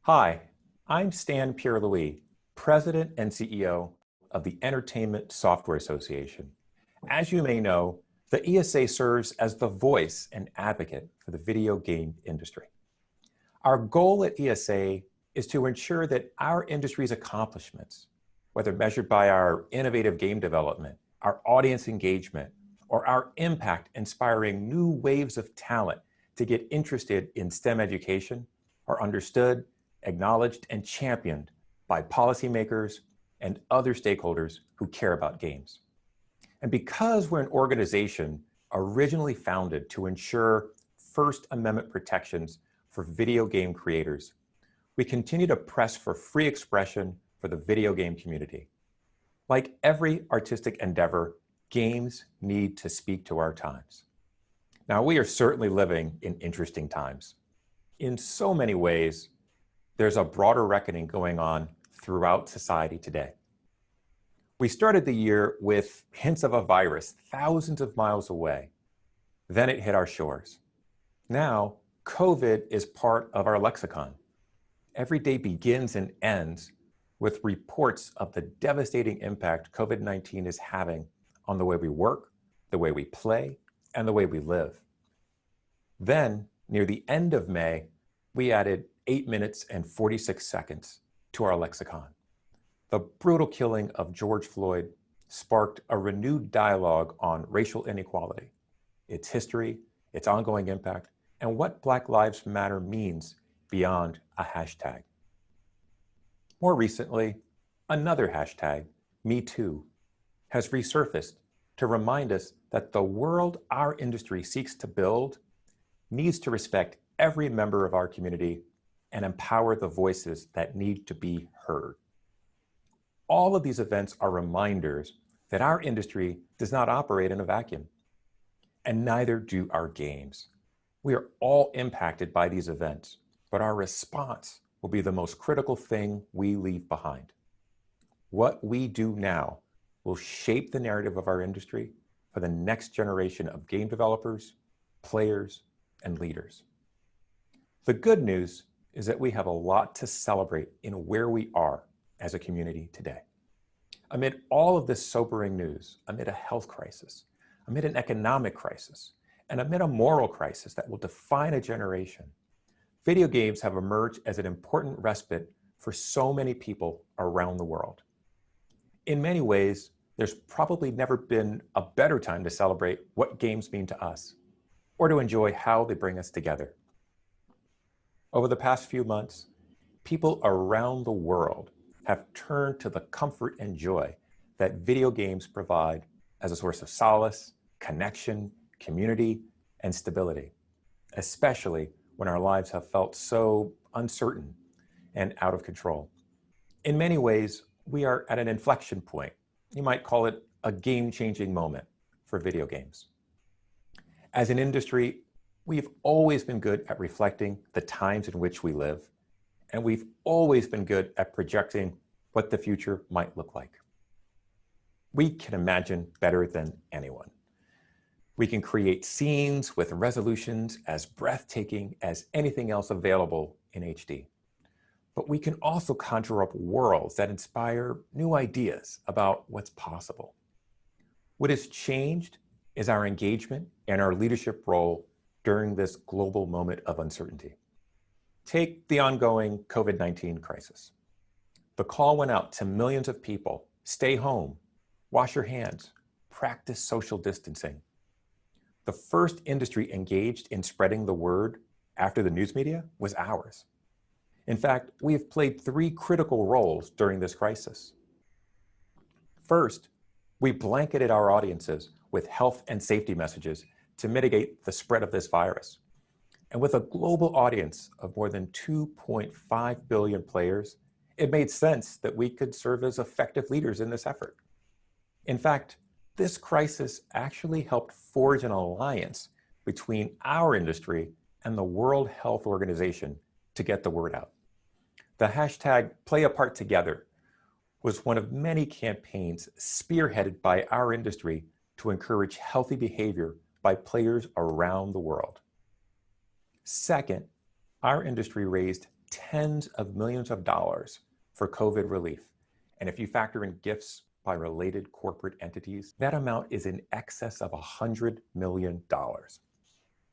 Hi, I'm Stan Pierre-Louis, President and CEO of the Entertainment Software Association. As you may know, the ESA serves as the voice and advocate for the video game industry. Our goal at ESA is to ensure that our industry's accomplishments, whether measured by our innovative game development, our audience engagement, or our impact inspiring new waves of talent to get interested in STEM education, are understood, acknowledged, and championed by policymakers and other stakeholders who care about games. And because we're an organization originally founded to ensure First Amendment protections for video game creators, we continue to press for free expression for the video game community. Like every artistic endeavor, games need to speak to our times. Now, we are certainly living in interesting times. In so many ways, there's a broader reckoning going on throughout society today. We started the year with hints of a virus thousands of miles away. Then it hit our shores. Now, COVID is part of our lexicon. Every day begins and ends with reports of the devastating impact COVID-19 is having on the way we work, the way we play, and the way we live. Then, near the end of May, we added 8 minutes and 46 seconds to our lexicon. The brutal killing of George Floyd sparked a renewed dialogue on racial inequality, its history, its ongoing impact, and what Black Lives Matter means beyond a hashtag. More recently, another hashtag, #MeToo, has resurfaced to remind us that the world our industry seeks to build needs to respect every member of our community and empower the voices that need to be heard. All of these events are reminders that our industry does not operate in a vacuum, and neither do our games. We are all impacted by these events, but our response will be the most critical thing we leave behind. What we do now will shape the narrative of our industry for the next generation of game developers, players, and leaders. The good news is that we have a lot to celebrate in where we are as a community today. Amid all of this sobering news, amid a health crisis, amid an economic crisis, and amid a moral crisis that will define a generation, video games have emerged as an important respite for so many people around the world. In many ways, there's probably never been a better time to celebrate what games mean to us, or to enjoy how they bring us together. Over the past few months, people around the world have turned to the comfort and joy that video games provide as a source of solace, connection, community, and stability, especially when our lives have felt so uncertain and out of control. In many ways, we are at an inflection point. You might call it a game-changing moment for video games. As an industry, we've always been good at reflecting the times in which we live, and we've always been good at projecting what the future might look like. We can imagine better than anyone. We can create scenes with resolutions as breathtaking as anything else available in HD. But we can also conjure up worlds that inspire new ideas about what's possible. What has changed is our engagement and our leadership role during this global moment of uncertainty. Take the ongoing COVID-19 crisis. The call went out to millions of people: stay home, wash your hands, practice social distancing. The first industry engaged in spreading the word after the news media was ours. In fact, we have played 3 critical roles during this crisis. First, we blanketed our audiences with health and safety messages to mitigate the spread of this virus. And with a global audience of more than 2.5 billion players, it made sense that we could serve as effective leaders in this effort. In fact, this crisis actually helped forge an alliance between our industry and the World Health Organization to get the word out. The hashtag #PlayApartTogether was one of many campaigns spearheaded by our industry to encourage healthy behavior by players around the world. Second, our industry raised tens of millions of dollars for COVID relief. And if you factor in gifts by related corporate entities, that amount is in excess of $100 million.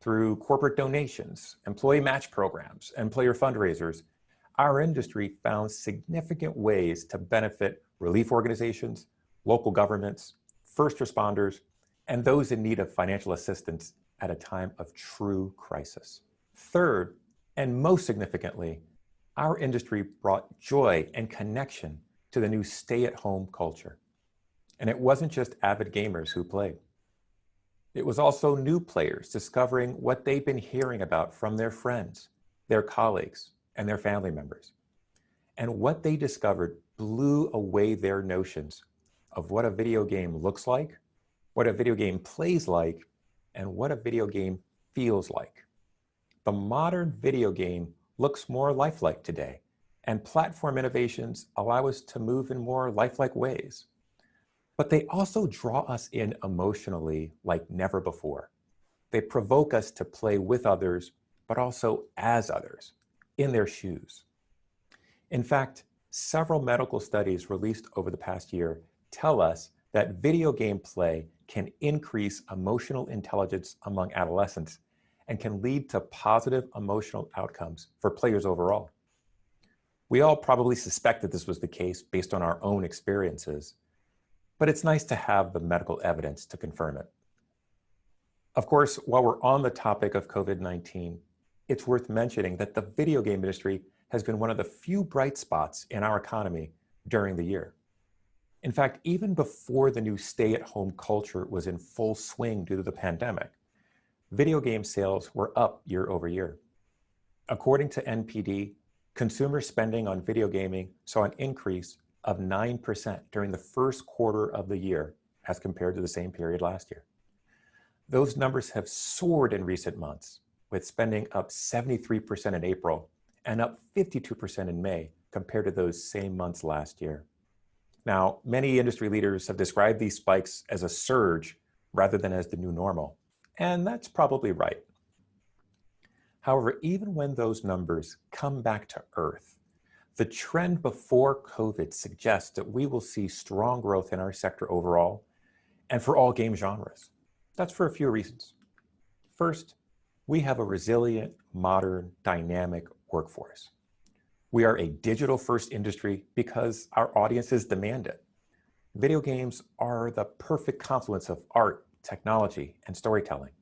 Through corporate donations, employee match programs, and player fundraisers, our industry found significant ways to benefit relief organizations, local governments, first responders, and those in need of financial assistance at a time of true crisis. Third, and most significantly, our industry brought joy and connection to the new stay-at-home culture. And it wasn't just avid gamers who played. It was also new players discovering what they've been hearing about from their friends, their colleagues, and their family members. And what they discovered blew away their notions of what a video game looks like, what a video game plays like, and what a video game feels like. The modern video game looks more lifelike today, and platform innovations allow us to move in more lifelike ways. But they also draw us in emotionally like never before. They provoke us to play with others, but also as others, in their shoes. In fact, several medical studies released over the past year tell us that video game play can increase emotional intelligence among adolescents and can lead to positive emotional outcomes for players overall. We all probably suspected this was the case based on our own experiences, but it's nice to have the medical evidence to confirm it. Of course, while we're on the topic of COVID-19, it's worth mentioning that the video game industry has been one of the few bright spots in our economy during the year. In fact, even before the new stay-at-home culture was in full swing due to the pandemic, video game sales were up year over year. According to NPD, consumer spending on video gaming saw an increase of 9% during the first quarter of the year as compared to the same period last year. Those numbers have soared in recent months, with spending up 73% in April and up 52% in May compared to those same months last year. Now, many industry leaders have described these spikes as a surge rather than as the new normal, and that's probably right. However, even when those numbers come back to earth, the trend before COVID suggests that we will see strong growth in our sector overall and for all game genres. That's for a few reasons. First, we have a resilient, modern, dynamic workforce. We are a digital-first industry because our audiences demand it. Video games are the perfect confluence of art, technology, and storytelling.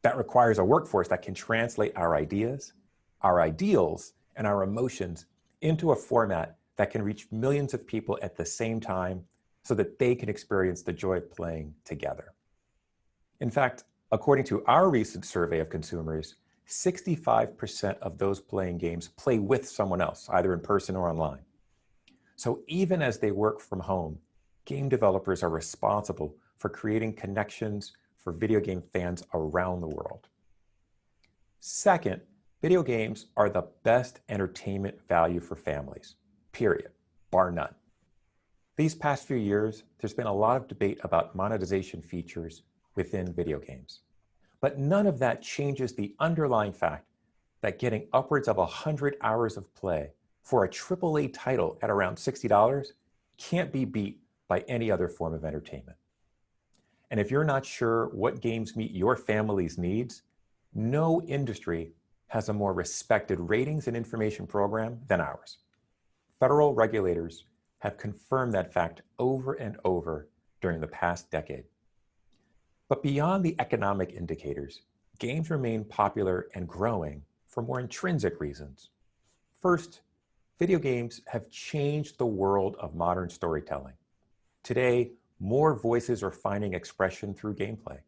That requires a workforce that can translate our ideas, our ideals, and our emotions into a format that can reach millions of people at the same time so that they can experience the joy of playing together. In fact, according to our recent survey of consumers, 65% of those playing games play with someone else, either in person or online. So even as they work from home, game developers are responsible for creating connections for video game fans around the world. Second, video games are the best entertainment value for families, period, bar none. These past few years, there's been a lot of debate about monetization features within video games. But none of that changes the underlying fact that getting upwards of 100 hours of play for a AAA title at around $60 can't be beat by any other form of entertainment. And if you're not sure what games meet your family's needs, no industry has a more respected ratings and information program than ours. Federal regulators have confirmed that fact over and over during the past decade. But beyond the economic indicators, games remain popular and growing for more intrinsic reasons. First, video games have changed the world of modern storytelling. Today, more voices are finding expression through gameplay.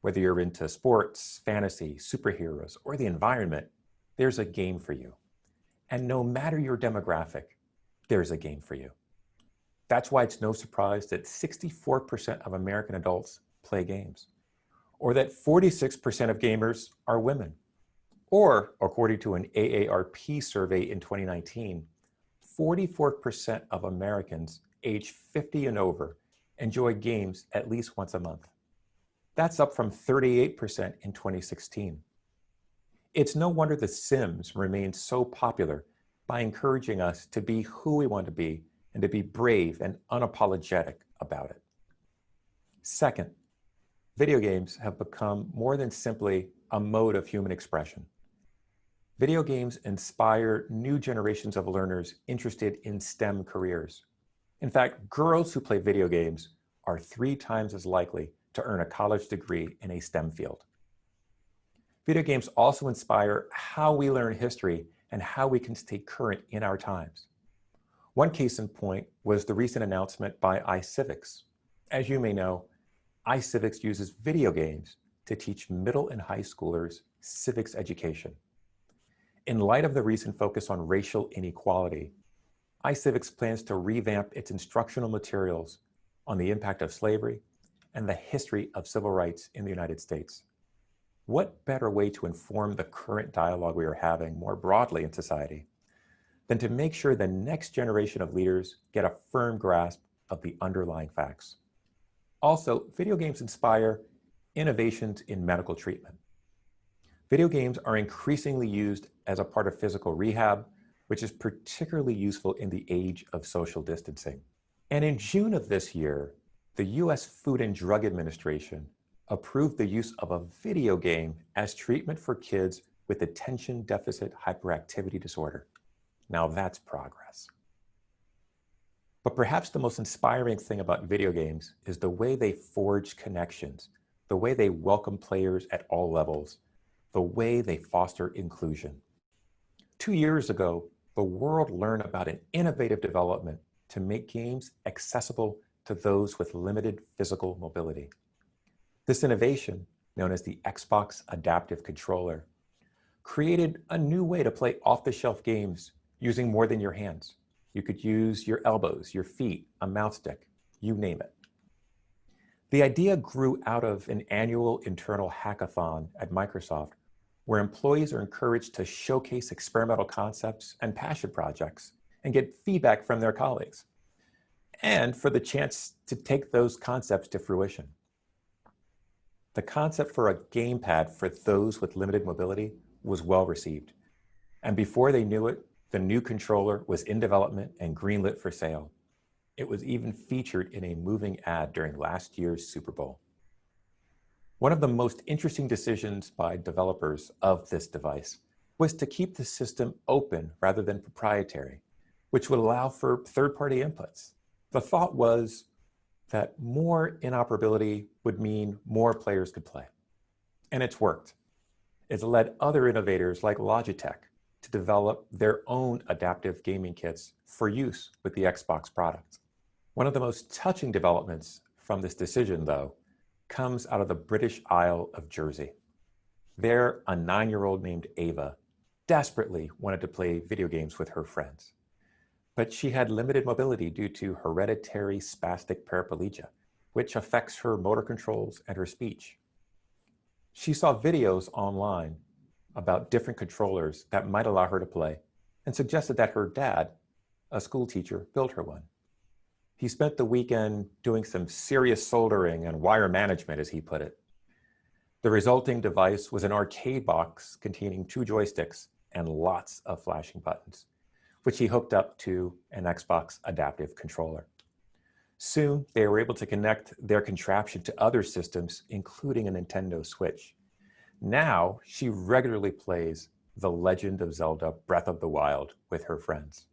Whether you're into sports, fantasy, superheroes, or the environment, there's a game for you. And no matter your demographic, there's a game for you. That's why it's no surprise that 64% of American adults play games, or that 46% of gamers are women, or according to an AARP survey in 2019, 44% of Americans age 50 and over enjoy games at least once a month. That's up from 38% in 2016. It's no wonder The Sims remains so popular by encouraging us to be who we want to be and to be brave and unapologetic about it. Second, video games have become more than simply a mode of human expression. Video games inspire new generations of learners interested in STEM careers. In fact, girls who play video games are 3 times as likely to earn a college degree in a STEM field. Video games also inspire how we learn history and how we can stay current in our times. One case in point was the recent announcement by iCivics. As you may know, iCivics uses video games to teach middle and high schoolers civics education. In light of the recent focus on racial inequality, iCivics plans to revamp its instructional materials on the impact of slavery and the history of civil rights in the United States. What better way to inform the current dialogue we are having more broadly in society than to make sure the next generation of leaders get a firm grasp of the underlying facts? Also, video games inspire innovations in medical treatment. Video games are increasingly used as a part of physical rehab, which is particularly useful in the age of social distancing. And in June of this year, the US Food and Drug Administration approved the use of a video game as treatment for kids with attention deficit hyperactivity disorder. Now that's progress. But perhaps the most inspiring thing about video games is the way they forge connections, the way they welcome players at all levels, the way they foster inclusion. 2 years ago, the world learned about an innovative development to make games accessible to those with limited physical mobility. This innovation, known as the Xbox Adaptive Controller, created a new way to play off-the-shelf games using more than your hands. You could use your elbows, your feet, a mouse stick, you name it. The idea grew out of an annual internal hackathon at Microsoft, where employees are encouraged to showcase experimental concepts and passion projects and get feedback from their colleagues, and for the chance to take those concepts to fruition. The concept for a gamepad for those with limited mobility was well received. And before they knew it, the new controller was in development and greenlit for sale. It was even featured in a moving ad during last year's Super Bowl. One of the most interesting decisions by developers of this device was to keep the system open rather than proprietary, which would allow for third-party inputs. The thought was that more interoperability would mean more players could play. And it's worked. It's led other innovators like Logitech to develop their own adaptive gaming kits for use with the Xbox product. One of the most touching developments from this decision, though, comes out of the British Isle of Jersey. There, a 9-year-old named Ava desperately wanted to play video games with her friends. But she had limited mobility due to hereditary spastic paraplegia, which affects her motor controls and her speech. She saw videos online about different controllers that might allow her to play and suggested that her dad, a school teacher, build her one. He spent the weekend doing some serious soldering and wire management, as he put it. The resulting device was an arcade box containing 2 joysticks and lots of flashing buttons, which he hooked up to an Xbox Adaptive Controller. Soon, they were able to connect their contraption to other systems, including a Nintendo Switch. Now, she regularly plays The Legend of Zelda: Breath of the Wild with her friends.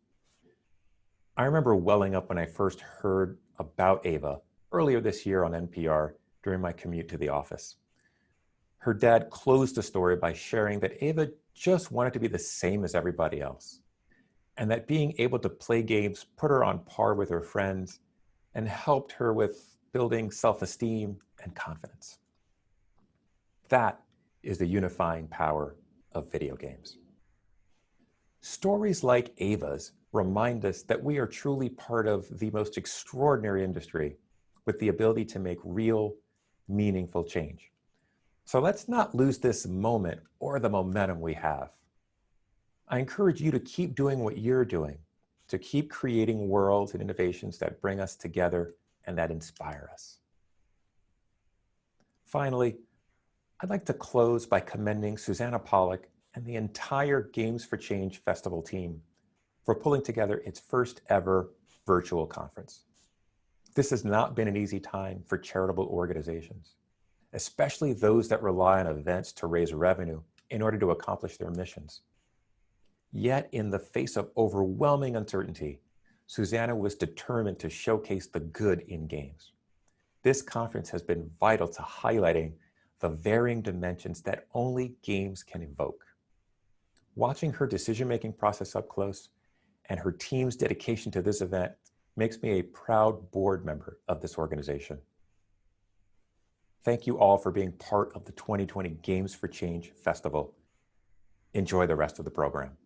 I remember welling up when I first heard about Ava earlier this year on NPR during my commute to the office. Her dad closed the story by sharing that Ava just wanted to be the same as everybody else, and that being able to play games put her on par with her friends and helped her with building self-esteem and confidence. That is the unifying power of video games. Stories like Ava's remind us that we are truly part of the most extraordinary industry with the ability to make real, meaningful change. So let's not lose this moment or the momentum we have. I encourage you to keep doing what you're doing, to keep creating worlds and innovations that bring us together and that inspire us. Finally, I'd like to close by commending Susanna Pollack and the entire Games for Change Festival team for pulling together its first ever virtual conference. This has not been an easy time for charitable organizations, especially those that rely on events to raise revenue in order to accomplish their missions. Yet, in the face of overwhelming uncertainty, Susanna was determined to showcase the good in games. This conference has been vital to highlighting the varying dimensions that only games can evoke. Watching her decision-making process up close and her team's dedication to this event makes me a proud board member of this organization. Thank you all for being part of the 2020 Games for Change Festival. Enjoy the rest of the program.